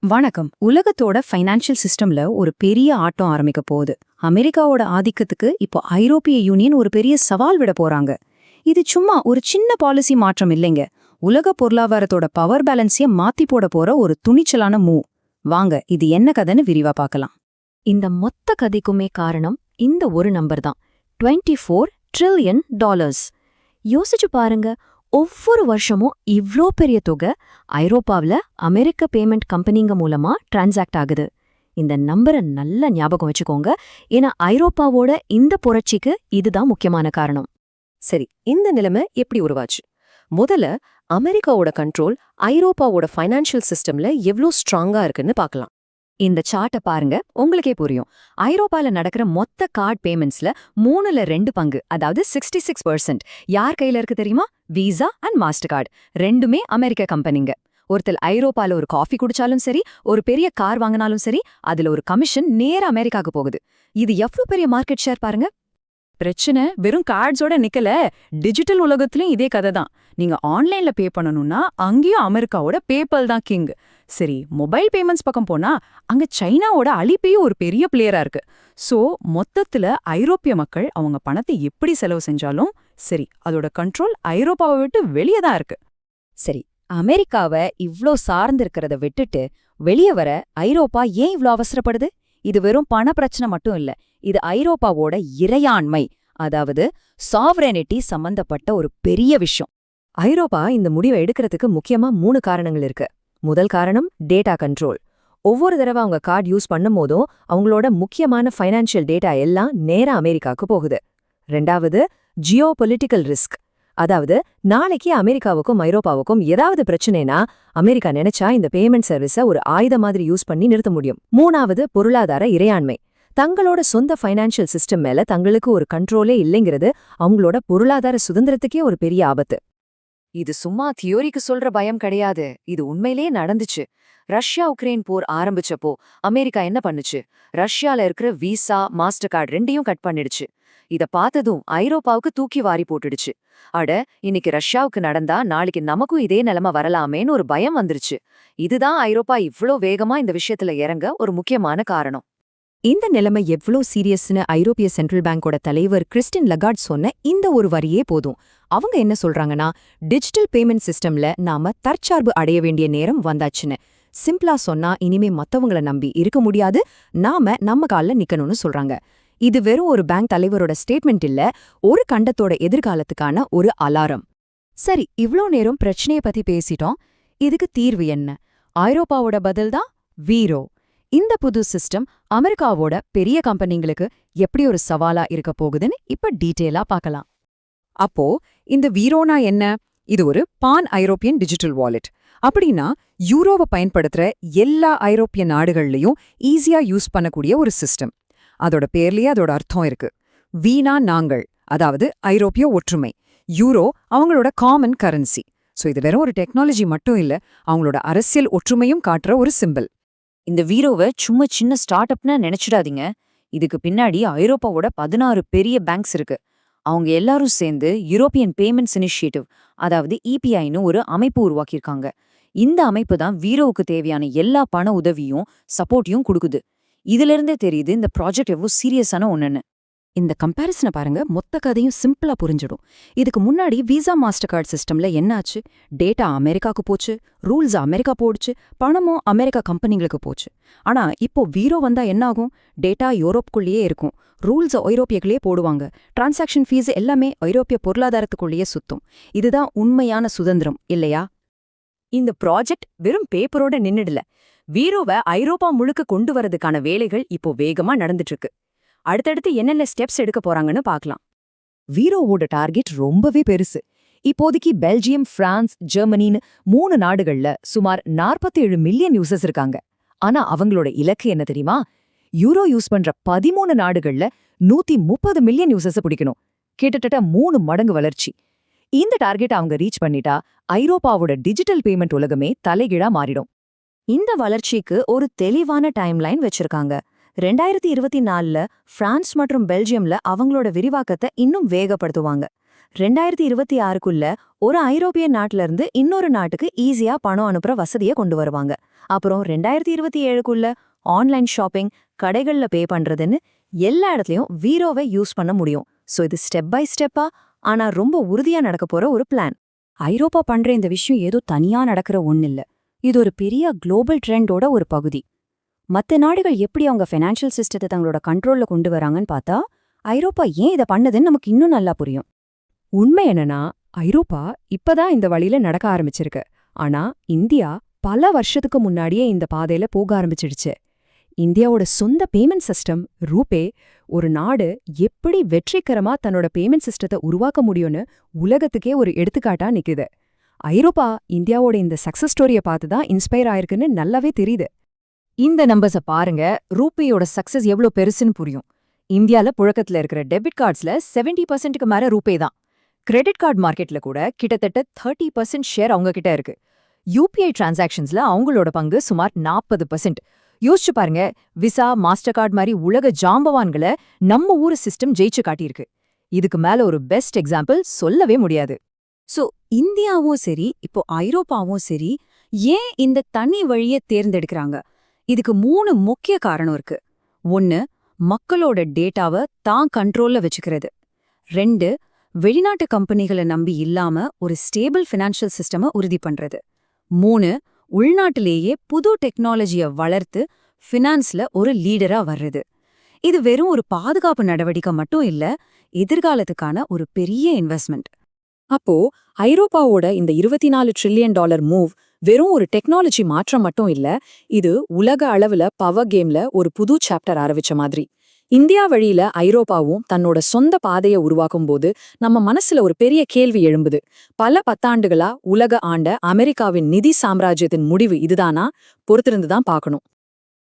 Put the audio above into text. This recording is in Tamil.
வணக்கம். உலகத்தோட ஃபைனான்ஷியல் சிஸ்டம்ல ஒரு பெரிய ஆட்டம் ஆரம்பிக்க போகுது. அமெரிக்காவோட ஆதிக்கத்துக்கு இப்போ ஐரோப்பிய யூனியன் ஒரு பெரிய சவால் விட போறாங்க. இது சும்மா ஒரு சின்ன பாலிசி மாற்றம் இல்லைங்க. உலக பொருளாதாரத்தோட பவர் பேலன்ஸையே மாத்தி போட போற ஒரு துணிச்சலான மூவ். வாங்க, இது என்ன கதைன்னு விரிவா பார்க்கலாம். இந்த மொத்த கதைக்குமே காரணம் இந்த ஒரு நம்பர் தான், $24 trillion. யோசிச்சு பாருங்க, ஒவ்வொரு வருஷமும் இவ்ளோ பெரிய தொகை ஐரோப்பாவில் அமெரிக்க பேமெண்ட் கம்பெனிங்க மூலமா டிரான்சாக்ட் ஆகுது. இந்த நம்பரை நல்லா ஞாபகம் வச்சுக்கோங்க, ஏன்னா ஐரோப்பாவோட இந்த புரட்சிக்கு இதுதான் முக்கியமான காரணம். சரி, இந்த நிலைமை எப்படி உருவாச்சு? முதல்ல அமெரிக்காவோட கண்ட்ரோல் ஐரோப்பாவோட ஃபைனான்ஷியல் சிஸ்டம்ல எவ்ளோ ஸ்ட்ராங்கா இருக்குன்னு பார்க்கலாம். இந்த சார்ட்டை பாருங்க, உங்களுக்கே புரியும். ஐரோப்பால நடக்கிற மொத்த கார்டு பேமெண்ட்ஸ்ல 3/2 பங்கு, அதாவது 66% யார் கையில இருக்கு தெரியுமா? விசா அண்ட் மாஸ்டர் கார்டு ரெண்டுமே அமெரிக்க கம்பெனிங்க. ஒருத்தர் ஐரோப்பால ஒரு காஃபி குடிச்சாலும் சரி, ஒரு பெரிய கார் வாங்கினாலும் சரி, அதுல ஒரு கமிஷன் நேர அமெரிக்காவுக்கு போகுது. இது எவ்வளவு பெரிய மார்க்கெட் ஷேர் பாருங்க. பிரச்சனை வெறும் கார்ட்ஸோட நிக்கல, டிஜிட்டல் உலகத்திலயும் இதே கதை தான். நீங்க ஆன்லைன்ல பே பண்ணணும்னா அங்கேயும் அமெரிக்காவோட பேபால் தான் கிங். சரி, மொபைல் பேமெண்ட்ஸ் பக்கம் போனா அங்க சைனாவோட அலிபேயும் ஒரு பெரிய பிளேயரா இருக்கு. சோ மொத்தத்துல ஐரோப்பிய மக்கள் அவங்க பணத்தை எப்படி செலவு செஞ்சாலும் சரி, அதோட கண்ட்ரோல் ஐரோப்பாவை விட்டு வெளியே தான் இருக்கு. சரி, அமெரிக்காவை இவ்ளோ சார்ந்திருக்கிறத விட்டுட்டு வெளியே வர ஐரோப்பா ஏன் இவ்ளோ அவசரப்படுது? இது வெறும் பண பிரச்சனை மட்டும் இல்ல, இது ஐரோப்பாவோட இறையாண்மை, அதாவது சாவரனிட்டி சம்பந்தப்பட்ட ஒரு பெரிய விஷயம். ஐரோப்பா இந்த முடிவை எடுக்கிறதுக்கு முக்கியமா 3 காரணங்கள் இருக்கு. முதல் காரணம் டேட்டா கண்ட்ரோல். ஒவ்வொரு தடவை அவங்க கார்டு யூஸ் பண்ணும் போதும் அவங்களோட முக்கியமான ஃபைனான்ஷியல் டேட்டா எல்லாம் நேரா அமெரிக்காவுக்கு போகுது. ரெண்டாவது, ஜியோ பொலிட்டிக்கல் ரிஸ்க். அதாவது நாளைக்கு அமெரிக்காவுக்கும் ஐரோப்பாவுக்கும் ஏதாவது பிரச்சனைனா அமெரிக்கா நினைச்சா இந்த பேமெண்ட் சர்வீஸை ஒரு ஆயுத மாதிரி யூஸ் பண்ணி நிறுத்த முடியும். மூணாவது, பொருளாதார இறையாண்மை. தங்களோட சொந்த ஃபைனான்ஷியல் சிஸ்டம் மேல தங்களுக்கு ஒரு கண்ட்ரோலே இல்லைங்கிறது அவங்களோட பொருளாதார சுதந்திரத்துக்கே ஒரு பெரிய ஆபத்து. இது சும்மா தியோரிக்கு சொல்ற பயம் கிடையாது, இது உண்மையிலேயே நடந்துச்சு. ரஷ்யா உக்ரைன் போர் ஆரம்பிச்சப்போ அமெரிக்கா என்ன பண்ணுச்சு? ரஷ்யால இருக்கிற விசா மாஸ்டர் கார்டு ரெண்டையும் கட் பண்ணிடுச்சு. இத பார்த்ததும் ஐரோப்பாவுக்கு தூக்கி வாரி போட்டுடுச்சு. அட, இன்னைக்கு ரஷ்யாவுக்கு நடந்தா நாளைக்கு நமக்கும் இதே நிலைமை வரலாமேன்னு ஒரு பயம் வந்துருச்சு. இதுதான் ஐரோப்பா இவ்ளோ வேகமா இந்த விஷயத்துல இறங்க ஒரு முக்கியமான காரணம். இந்த நிலைமை எவ்ளோ சீரியஸ்னு ஐரோப்பிய சென்ட்ரல் பேங்கோட தலைவர் கிறிஸ்டின் லகார்ட் சொன்ன இந்த ஒரு வரியே போதும். அவங்க என்ன சொல்றாங்கன்னா, டிஜிட்டல் பேமெண்ட் சிஸ்டம்ல நாம தற்சார்பு அடைய வேண்டிய நேரம் வந்தாச்சுன்னு. சிம்பிளா சொன்னா, இனிமே மத்தவங்கள நம்பி இருக்க முடியாது, நாம நம்ம கால்ல நிக்கணும்னு சொல்றாங்க. இது வெறும் ஒரு பேங்க் தலைவரோட ஸ்டேட்மெண்ட் இல்ல, ஒரு கண்டத்தோட எதிர்காலத்துக்கான ஒரு அலாரம். சரி, இவ்ளோ நேரம் பிரச்சனைய பத்தி பேசிட்டோம். இதுக்கு தீர்வு என்ன? ஐரோப்பாவோட பதில் தான் வீரோ. இந்த புது சிஸ்டம் அமெரிக்காவோட பெரிய கம்பெனிங்களுக்கு எப்படி ஒரு சவாலா இருக்க போகுதுன்னு இப்ப டீட்டெயிலா பார்க்கலாம். அப்போ இந்த வீரோனா என்ன? இது ஒரு பான் ஐரோப்பியன் டிஜிட்டல் வாலெட். அப்படின்னா யூரோவை பயன்படுத்துற எல்லா ஐரோப்பிய நாடுகள்லயும் ஈஸியா யூஸ் பண்ணக்கூடிய ஒரு சிஸ்டம். அதோட பேர்லயே அதோட அர்த்தம் இருக்கு. வீணா நாங்கள், அதாவது ஐரோப்பிய ஒற்றுமை. யூரோ அவங்களோட காமன் கரன்சி. சோ இது வெறும் ஒரு டெக்னாலஜி மட்டும் இல்ல, அவங்களோட அரசியல் ஒற்றுமையும் காட்டுற ஒரு சிம்பிள். இந்த வீரோவை சும்மா சின்ன ஸ்டார்ட் அப்னு நினைச்சிடாதீங்க. இதுக்கு பின்னாடி ஐரோப்பாவோட 16 பெரிய பேங்க்ஸ் இருக்கு. அவங்க எல்லாரும் சேர்ந்து யூரோப்பியன் பேமெண்ட்ஸ் இனிஷியேட்டிவ், அதாவது இபிஐன்னு ஒரு அமைப்பு உருவாக்கியிருக்காங்க. இந்த அமைப்பு தான் வீரோவுக்கு தேவையான எல்லா பண உதவியும் சப்போர்ட்டையும் கொடுக்குது. இதுல இருந்தே தெரியுது இந்த ப்ராஜெக்ட் எவ்வளவு சீரியஸான ஒண்ணுன்னு. இந்த கம்பேரிசனை பாருங்க, மொத்த கதையும் சிம்பிளா புரிஞ்சிடும். இதுக்கு முன்னாடி விசா மாஸ்டர் கார்டு சிஸ்டம்ல என்னாச்சு? டேட்டா அமெரிக்காவுக்கு போச்சு, ரூல்ஸ் அமெரிக்கா போடுச்சு, பணமும் அமெரிக்கா கம்பெனிங்களுக்கு போச்சு. ஆனா இப்போ வீரோ வந்தா என்ன ஆகும்? டேட்டா யூரோப்புக்குள்ளேயே இருக்கும், ரூல்ஸ் ஐரோப்பியர்களே போடுவாங்க, டிரான்சாக்ஷன் ஃபீஸ் எல்லாமே ஐரோப்பிய பொருளாதாரத்துக்குள்ளேயே சுத்தும். இதுதான் உண்மையான சுதந்திரம் இல்லையா? இந்த ப்ராஜெக்ட் வெறும் பேப்பரோட நின்னுடல. வீரோவை ஐரோப்பா முழுக்க கொண்டு வரதுக்கான வேலைகள் இப்போ வேகமா நடந்துட்டு இருக்கு. அடுத்தடுத்து என்னென்ன ஸ்டெப்ஸ் எடுக்க போறாங்கன்னு பார்க்கலாம். வீரோவோட டார்கெட் ரொம்பவே பெருசு. இப்போதைக்கு பெல்ஜியம், பிரான்ஸ், ஜெர்மனின்னு 3 நாடுகள்ல சுமார் 47 மில்லியன் யூசர்ஸ் இருக்காங்க. ஆனா அவங்களோட இலக்கு என்ன தெரியுமா? யூரோ யூஸ் பண்ற 13 நாடுகள்ல 130 மில்லியன் யூசர்ஸை பிடிக்கணும். கிட்டத்தட்ட 3 மடங்கு வளர்ச்சி. இந்த டார்கெட் அவங்க ரீச் பண்ணிட்டா ஐரோப்பாவோட டிஜிட்டல் பேமெண்ட் உலகமே தலைகீழா மாறிடும். இந்த வளர்ச்சிக்கு ஒரு தெளிவான டைம்லைன் வச்சிருக்காங்க. 2024ல பிரான்ஸ் மற்றும் பெல்ஜியம்ல அவங்களோட விரிவாக்கத்தை இன்னும் வேகப்படுத்துவாங்க. 2026க்குள்ள ஒரு ஐரோப்பிய நாட்டுல இருந்து இன்னொரு நாட்டுக்கு ஈஸியா பணம் அனுப்புற வசதியை கொண்டு வருவாங்க. அப்புறம் 2027க்குள்ள ஆன்லைன் ஷாப்பிங், கடைகள்ல பே பண்றதுன்னு எல்லா இடத்துலயும் வீரோவை யூஸ் பண்ண முடியும். சோ இது ஸ்டெப் பை ஸ்டெப்பா ஆனா ரொம்ப உறுதியா நடக்க போற ஒரு பிளான். ஐரோப்பா பண்ற இந்த விஷயம் ஏதோ தனியா நடக்கிற ஒண்ணில்ல. இது ஒரு பெரிய குளோபல் ட்ரெண்டோட ஒரு பகுதி. மத்த நாடுகள் எப்படி அவங்க ஃபைனான்ஷியல் சிஸ்டத்தை தங்களோட கண்ட்ரோல்ல கொண்டு வராங்கன்னு பார்த்தா, ஐரோப்பா ஏன் இதை பண்ணதுன்னு நமக்கு இன்னும் நல்லா புரியும். உண்மை என்னன்னா, ஐரோப்பா இப்பதான் இந்த வழியில நடக்க ஆரம்பிச்சிருக்கு. ஆனா இந்தியா பல வருஷத்துக்கு முன்னாடியே இந்த பாதையில போக ஆரம்பிச்சிடுச்சு. இந்தியாவோட சொந்த பேமெண்ட் சிஸ்டம் ரூபே ஒரு நாடு எப்படி வெற்றிகரமா தன்னோட பேமெண்ட் சிஸ்டத்தை உருவாக்க முடியும்னு உலகத்துக்கே ஒரு எடுத்துக்காட்டா நிக்குது. ஐரோப்பா இந்தியாவோட இந்த சக்சஸ் ஸ்டோரியை பார்த்து தான் இன்ஸ்பயர் ஆயிருக்குன்னு நல்லாவே தெரியுது. இந்த நம்பர்ஸை பாருங்க, ரூபேயோட சக்சஸ் எவ்வளோ பெருசுன்னு புரியும். இந்தியால புழக்கத்துல இருக்கிற டெபிட் கார்ட்ஸ்ல 70%க்கு மேல ரூபே தான். கிரெடிட் கார்டு மார்க்கெட்ல கூட கிட்டத்தட்ட 30% ஷேர் அவங்க கிட்ட இருக்கு. யூபிஐ டிரான்சாக்ஷன்ஸ்ல அவங்களோட பங்கு சுமார் 40%. யோசிச்சு பாருங்க, விசா, மாஸ்டர் கார்டு மாதிரி உலக ஜாம்பவான்களை நம்ம ஊரு சிஸ்டம் ஜெயிச்சு காட்டியிருக்கு. இதுக்கு மேல ஒரு பெஸ்ட் எக்ஸாம்பிள் சொல்லவே முடியாது. சோ இந்தியாவும் சரி, இப்போ ஐரோப்பாவும் சரி, ஏன் இந்த தனி வழியை தேர்ந்தெடுக்கிறாங்க? இதுக்கு 3 முக்கிய காரணம் இருக்கு. 1, மக்களோட டேட்டாவை தான் கண்ட்ரோல்ல வச்சுக்கிறது. 2, வெளிநாட்டு கம்பெனிகளை நம்பி இல்லாம ஒரு ஸ்டேபிள் ஃபினான்ஷியல் சிஸ்டமை உறுதி பண்றது. 3, உள்நாட்டிலேயே புது டெக்னாலஜியை வளர்த்து ஃபினான்ஸ்ல ஒரு லீடரா வர்றது. இது வெறும் ஒரு பாதுகாப்பு நடவடிக்கை மட்டும் இல்ல, எதிர்காலத்துக்கான ஒரு பெரிய இன்வெஸ்ட்மெண்ட். அப்போ ஐரோப்பாவோட இந்த $24 ட்ரில்லியன் மூவ் வெறும் ஒரு டெக்னாலஜி மாற்றம் மட்டும் இல்ல, இது உலக அளவுல பவர் கேம்ல ஒரு புது சாப்டர் ஆரம்பிச்ச மாதிரி. இந்தியா வழியில ஐரோப்பாவும் தன்னோட சொந்த பாதையை உருவாக்கும் போது நம்ம மனசுல ஒரு பெரிய கேள்வி எழும்புது. பல பத்தாண்டுகளா உலக ஆண்ட அமெரிக்காவின் நிதி சாம்ராஜ்யத்தின் முடிவு இதுதானா? பொறுத்திருந்துதான் பார்க்கணும்.